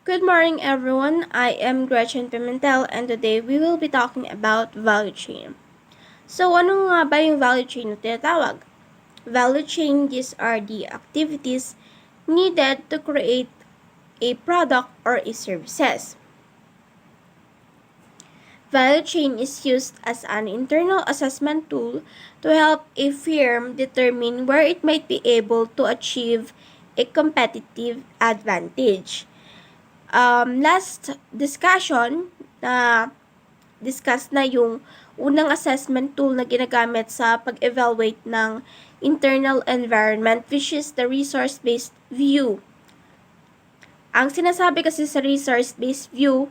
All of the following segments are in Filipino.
Good morning, everyone. I am Gretchen Pimentel, and today we will be talking about value chain. So, ano nga ba yung value chain na tinatawag? Value chain, these are the activities needed to create a product or a services. Value chain is used as an internal assessment tool to help a firm determine where it might be able to achieve a competitive advantage. Last discussion na discuss na yung unang assessment tool na ginagamit sa pag-evaluate ng internal environment, which is the resource-based view. Ang sinasabi kasi sa resource-based view,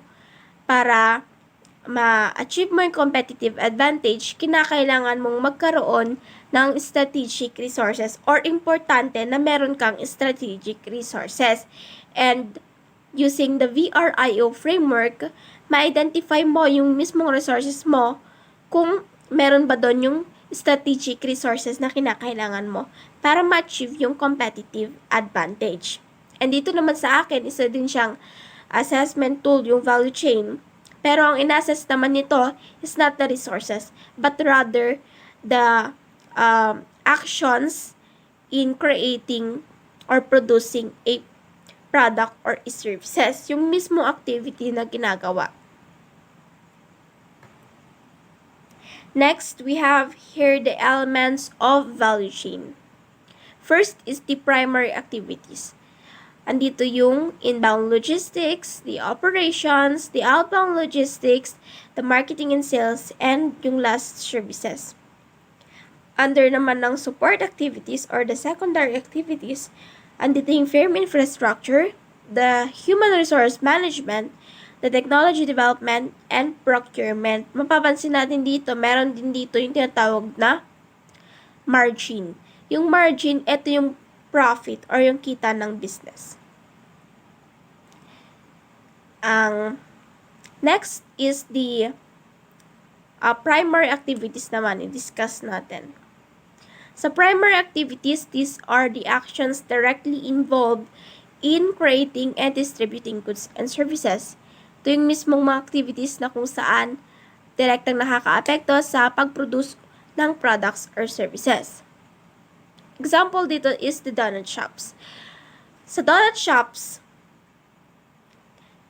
para ma-achieve mo yung competitive advantage, kinakailangan mong magkaroon ng strategic resources or importante na meron kang strategic resources. And using the VRIO framework, ma-identify mo yung mismong resources mo kung meron ba doon yung strategic resources na kinakailangan mo para ma-achieve yung competitive advantage. And dito naman sa akin, isa din siyang assessment tool, yung value chain. Pero ang ina-assess naman nito is not the resources, but rather the actions in creating or producing a product or services, yung mismo activity na ginagawa. Next, we have here the elements of value chain. First is the primary activities. Andito yung inbound logistics, the operations, the outbound logistics, the marketing and sales, and yung last, services. Under naman ng support activities or the secondary activities, andito yung firm infrastructure, the human resource management, the technology development, and procurement. Mapapansin natin dito, meron din dito yung tinatawag na margin. Yung margin, ito yung profit or yung kita ng business. Ang next is the primary activities naman, i-discuss natin. Sa primary activities, these are the actions directly involved in creating and distributing goods and services. Ito yung mismong mga activities na kung saan direktang nakaka-apekto sa pag-produce ng products or services. Example dito is the donut shops. Sa donut shops,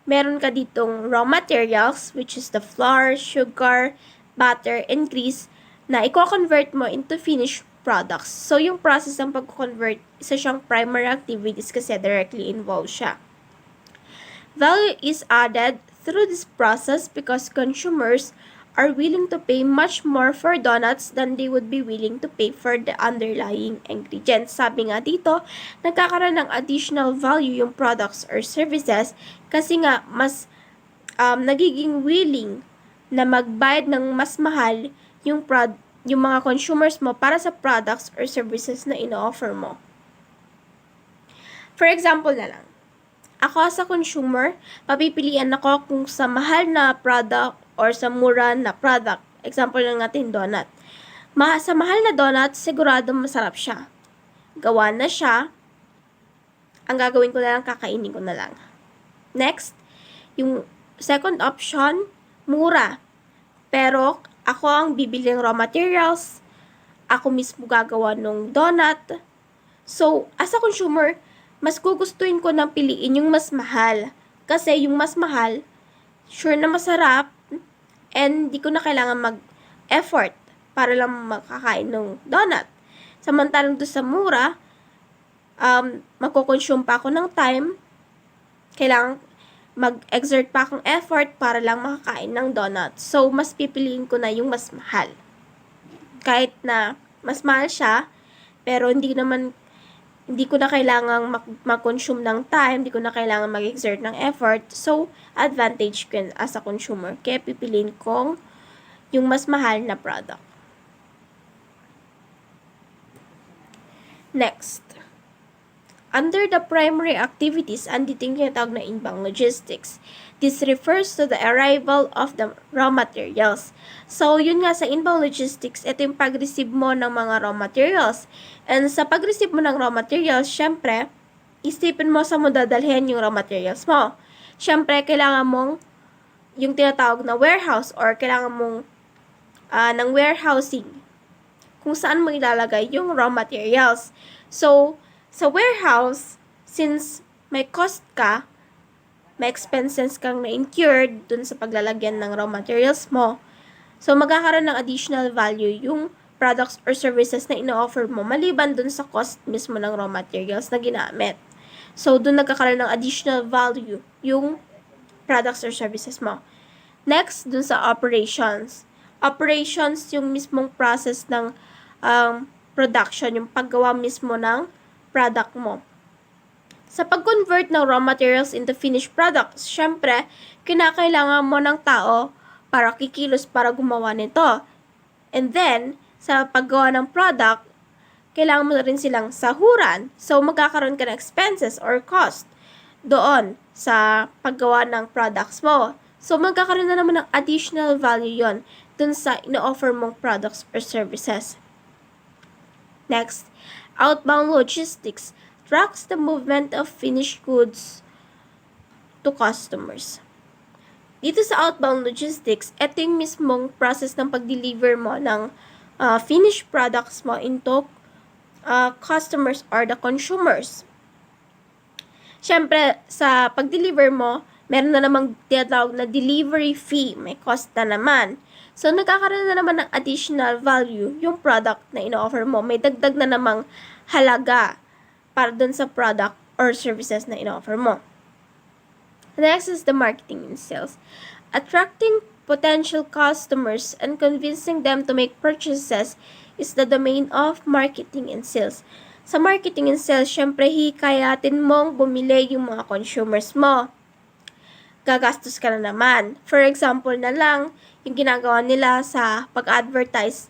meron ka ditong raw materials, which is the flour, sugar, butter, and grease, na i-convert mo into finished products. So, yung process ng pag-convert, isa siyang primary activities kasi directly involved siya. Value is added through this process because consumers are willing to pay much more for donuts than they would be willing to pay for the underlying ingredients. Sabi nga dito, nagkakaroon ng additional value yung products or services kasi nga mas nagiging willing na magbayad ng mas mahal yung mga consumers mo para sa products or services na ino-offer mo. For example na lang, ako sa consumer, papipilian ako kung sa mahal na product or sa mura na product. Example lang natin, donut. Sa mahal na donut, sigurado masarap siya. Gawa na siya. Ang gagawin ko na lang, kakainin ko na lang. Next, yung second option, mura. Pero ako ang bibili ng raw materials. Ako mismo gagawa ng donut. So, as a consumer, mas gugustuhin ko nang piliin yung mas mahal. Kasi yung mas mahal, sure na masarap, and di ko na kailangan mag-effort para lang makakain ng donut. Samantalang doon sa mura, magko-consume pa ako ng time, kailangan mag-exert pa akong effort para lang makakain ng donut. So, mas pipiliin ko na yung mas mahal. Kahit na mas mahal siya, pero hindi ko na kailangang mag-consume ng time, hindi ko na kailangan mag-exert ng effort. So, advantage ko as a consumer. Kaya pipiliin kong yung mas mahal na product. Next. Under the primary activities, andito yung tinatawag na inbound logistics. This refers to the arrival of the raw materials. So, yun nga sa inbound logistics, ito yung pag-receive mo ng mga raw materials. And sa pag-receive mo ng raw materials, syempre, isipin mo sa mo dadalhin yung raw materials mo. syempre, kailangan mong yung tinatawag na warehouse or kailangan mong ng warehousing kung saan mo ilalagay yung raw materials. So, sa warehouse, since may cost ka, may expenses kang na-incurred dun sa paglalagyan ng raw materials mo, so magkakaroon ng additional value yung products or services na ino-offer mo maliban dun sa cost mismo ng raw materials na ginamit. So, dun nagkakaroon ng additional value yung products or services mo. Next, dun sa operations. Operations, yung mismong process ng production, yung paggawa mismo ng product mo. Sa pag-convert ng raw materials into finished products, syempre, kinakailangan mo ng tao para kikilos para gumawa nito. And then, sa paggawa ng product, kailangan mo na rin silang sahuran. So, magkakaroon ka ng expenses or cost doon sa paggawa ng products mo. So, magkakaroon na naman ng additional value yon dun sa ino-offer mong products or services. Next, outbound logistics tracks the movement of finished goods to customers. Dito sa outbound logistics, ito yung mismong process ng pag-deliver mo ng finished products mo into customers or the consumers. Siyempre, sa pag-deliver mo, meron na namang tinatawag na delivery fee. May cost na naman. So, nagkakaroon na naman ng additional value yung product na ino-offer mo. May dagdag na namang halaga para dun sa product or services na ino-offer mo. Next is the marketing and sales. Attracting potential customers and convincing them to make purchases is the domain of marketing and sales. Sa marketing and sales, syempre, hikayatin mong bumili yung mga consumers mo. Gagastos ka na naman. For example na lang, yung ginagawa nila sa pag-advertise,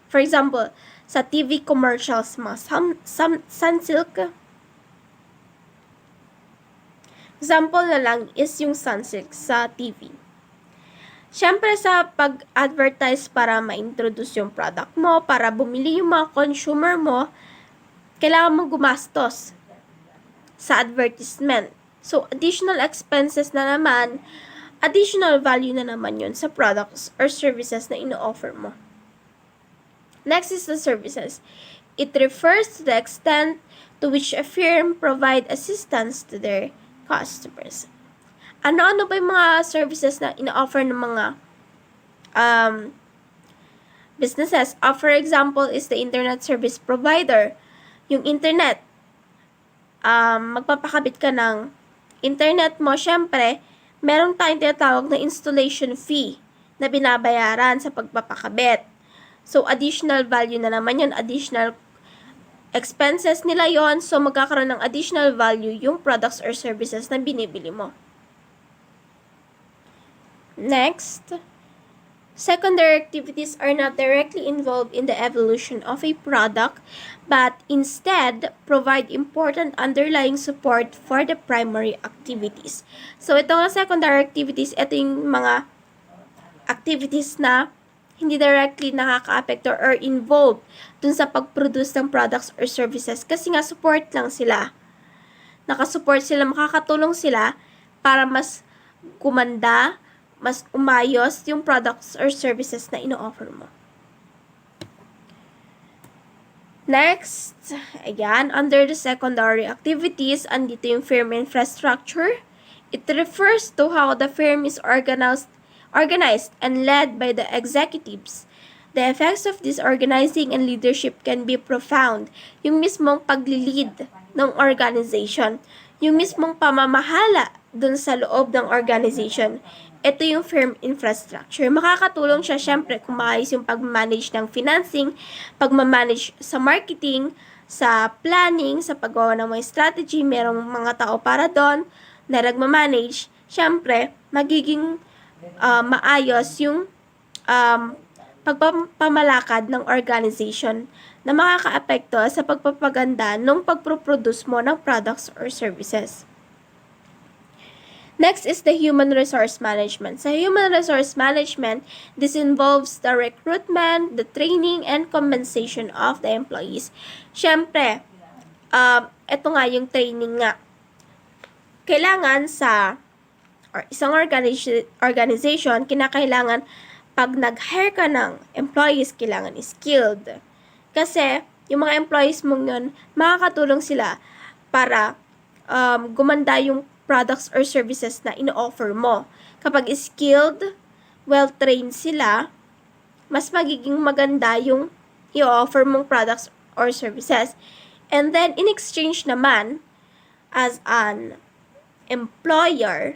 for example, sa TV commercials mo, Sunsilk. Example na lang is yung Sunsilk sa TV. Siyempre, sa pag-advertise para ma-introduce yung product mo, para bumili yung mga consumer mo, kailangan mong gumastos sa advertisement. So, additional expenses na naman, additional value na naman yun sa products or services na ino-offer mo. Next is the services. It refers to the extent to which a firm provide assistance to their customers. Ano-ano ba yung mga services na ina-offer ng mga businesses? For example, is the internet service provider. Yung internet, magpapakabit ka ng internet mo, syempre, meron tayong tinatawag na installation fee na binabayaran sa pagpapakabit. So, additional value na naman yun, additional expenses nila yon. So, magkakaroon ng additional value yung products or services na binibili mo. Next, secondary activities are not directly involved in the evolution of a product, but instead provide important underlying support for the primary activities. So, ito nga secondary activities, ito yung mga activities na hindi directly nakaka-apekto or involved dun sa pag-produce ng products or services kasi nga support lang sila. Nakasupport sila, makakatulong sila para mas gumanda, mas umayos yung products or services na ino-offer mo. Next, ayan, under the secondary activities, andito yung firm infrastructure. It refers to how the firm is organized and led by the executives. The effects of this organizing and leadership can be profound. Yung mismong pagli-lead ng organization, yung mismong pamamahala dun sa loob ng organization, ito yung firm infrastructure. Makakatulong siya syempre kung maayos yung pag-manage ng financing, pag-manage sa marketing, sa planning, sa paggawa ng mga strategy, merong mga tao para doon na nagmamanage, syempre magiging maayos yung pagpapamalakad ng organization na makakaapekto sa pagpapaganda ng pagproproduce mo ng products or services. Next is the human resource management. Sa human resource management, this involves the recruitment, the training, and compensation of the employees. Siyempre, ito nga yung training nga. kailangan sa or isang organization, kinakailangan pag nag-hire ka ng employees, kailangan skilled. Kasi, yung mga employees mong yun, makakatulong sila para gumanda yung products or services na ino-offer mo. Kapag skilled, well-trained sila, mas magiging maganda yung i-offer mong products or services. And then, in exchange naman, as an employer,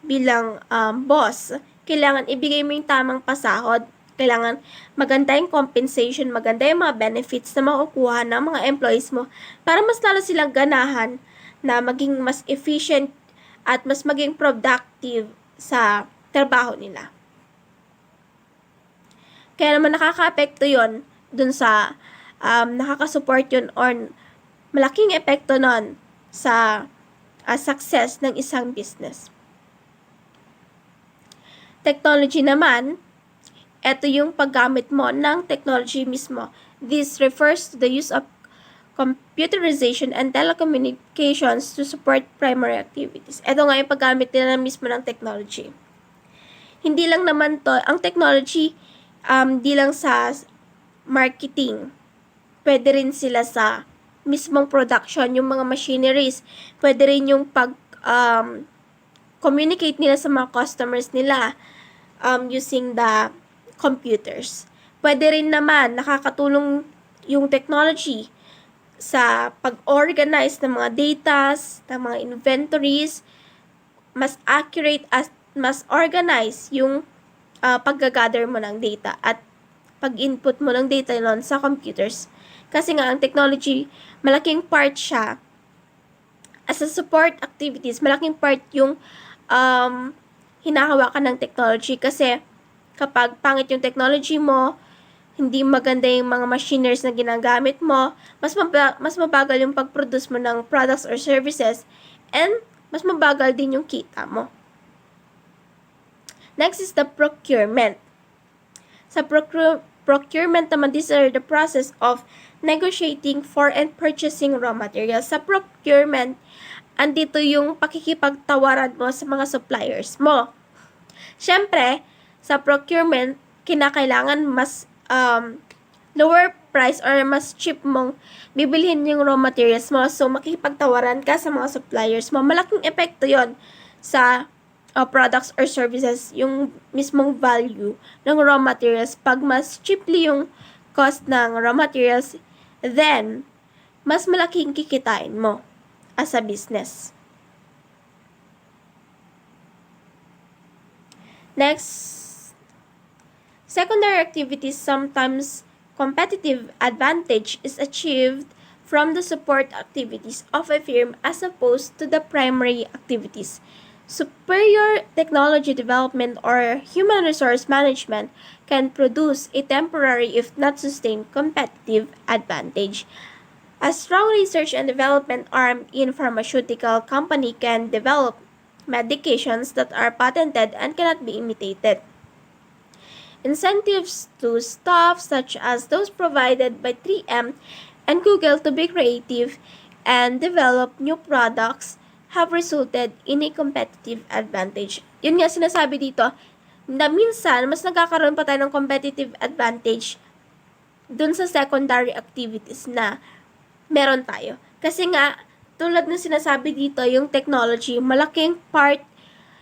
bilang boss, kailangan ibigay mo yung tamang pasahod, kailangan maganda yung compensation, maganda yung mga benefits na makukuha ng mga employees mo para mas lalo silang ganahan na maging mas efficient at mas maging productive sa trabaho nila. Kaya naman nakaka-apekto yon dun sa nakaka-support yun or malaking epekto nun sa success ng isang business. Technology naman, ito yung paggamit mo ng technology mismo. This refers to the use of computerization and telecommunications to support primary activities. Ito nga yung paggamit nila mismo ng technology. Hindi lang naman to, ang technology, di lang sa marketing. Pwede rin sila sa mismong production, yung mga machineries. Pwede rin yung communicate nila sa mga customers nila using the computers. Pwede rin naman nakakatulong yung technology sa pag-organize ng mga datas, ng mga inventories, mas accurate at mas organize yung pag-gather mo ng data at pag-input mo ng data nun sa computers. Kasi nga, ang technology, malaking part siya as a support activities, malaking part yung hinahawakan ng technology kasi kapag pangit yung technology mo, hindi maganda yung mga machineries na ginagamit mo, mas mabagal yung pag-produce mo ng products or services, and mas mabagal din yung kita mo. Next is the procurement. Sa procurement naman, these are the process of negotiating for and purchasing raw materials. Sa procurement, andito yung pakikipagtawaran mo sa mga suppliers mo. Siyempre, sa procurement, kinakailangan mas lower price or mas cheap mong bibilhin yung raw materials mo. So, makikipagtawaran ka sa mga suppliers mo. Malaking epekto yon sa products or services, yung mismong value ng raw materials. Pag mas cheaply yung cost ng raw materials, then, mas malaking kikitain mo as a business. Next, secondary activities. Sometimes competitive advantage is achieved from the support activities of a firm as opposed to the primary activities. Superior technology development or human resource management can produce a temporary, if not sustained, competitive advantage. A strong research and development arm in pharmaceutical company can develop medications that are patented and cannot be imitated. Incentives to staff, such as those provided by 3M and Google to be creative and develop new products, have resulted in a competitive advantage. Yun nga sinasabi dito, na minsan, mas nagkakaroon pa tayo ng competitive advantage dun sa secondary activities na meron tayo. Kasi nga, tulad ng sinasabi dito, yung technology, malaking part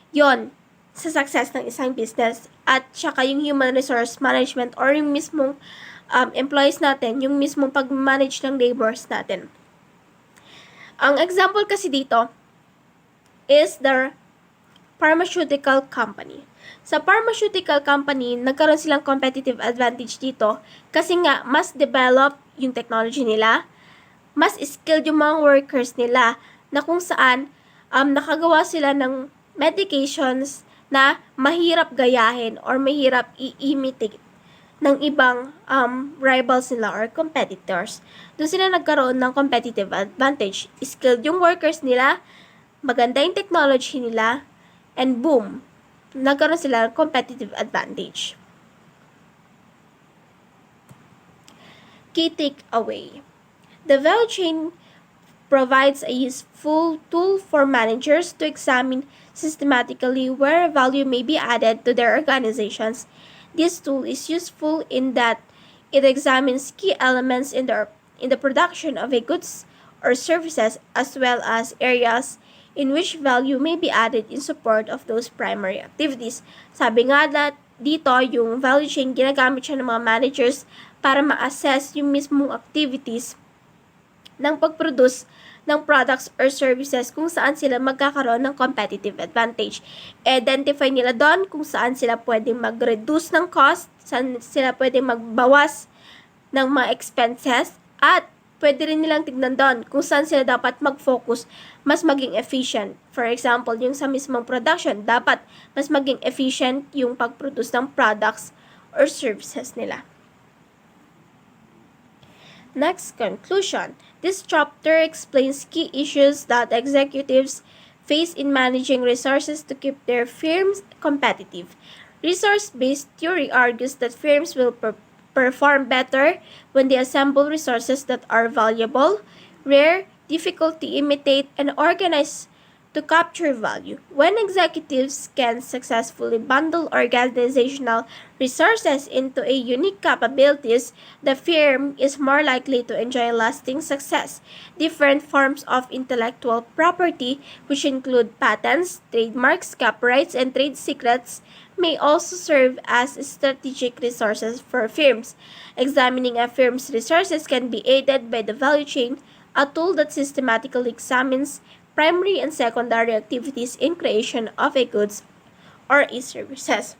yon sa success ng isang business. At saka yung human resource management or yung mismong employees natin, yung mismong pag-manage ng laborers natin. Ang example kasi dito is the pharmaceutical company. Sa pharmaceutical company, nagkaroon silang competitive advantage dito kasi nga mas develop yung technology nila, mas skilled yung mga workers nila na kung saan nakagawa sila ng medications na mahirap gayahin or mahirap i-imitate ng ibang rivals nila or competitors. Doon sila nagkaroon ng competitive advantage. Skilled yung workers nila, maganda yung technology nila, and boom, nagkaroon sila ng competitive advantage. Key takeaway. The value chain provides a useful tool for managers to examine systematically where value may be added to their organizations. This tool is useful in that it examines key elements in the production of a goods or services as well as areas in which value may be added in support of those primary activities. Sabi nga dito, yung value chain, ginagamit siya ng mga managers para ma-assess yung mismong activities ng pag-produce ng products or services kung saan sila magkakaroon ng competitive advantage. Identify nila doon kung saan sila pwedeng mag-reduce ng cost, saan sila pwedeng magbawas ng mga expenses, at pwede rin nilang tignan doon kung saan sila dapat mag-focus, mas maging efficient. For example, yung sa mismong production, dapat mas maging efficient yung pag-produce ng products or services nila. Next, conclusion. This chapter explains key issues that executives face in managing resources to keep their firms competitive. Resource-based theory argues that firms will perform better when they assemble resources that are valuable, rare, difficult to imitate, and organize to capture value. When executives can successfully bundle organizational resources into a unique capabilities, the firm is more likely to enjoy lasting success. Different forms of intellectual property, which include patents, trademarks, copyrights, and trade secrets, may also serve as strategic resources for firms. Examining a firm's resources can be aided by the value chain, a tool that systematically examines primary and secondary activities in creation of a goods or a services.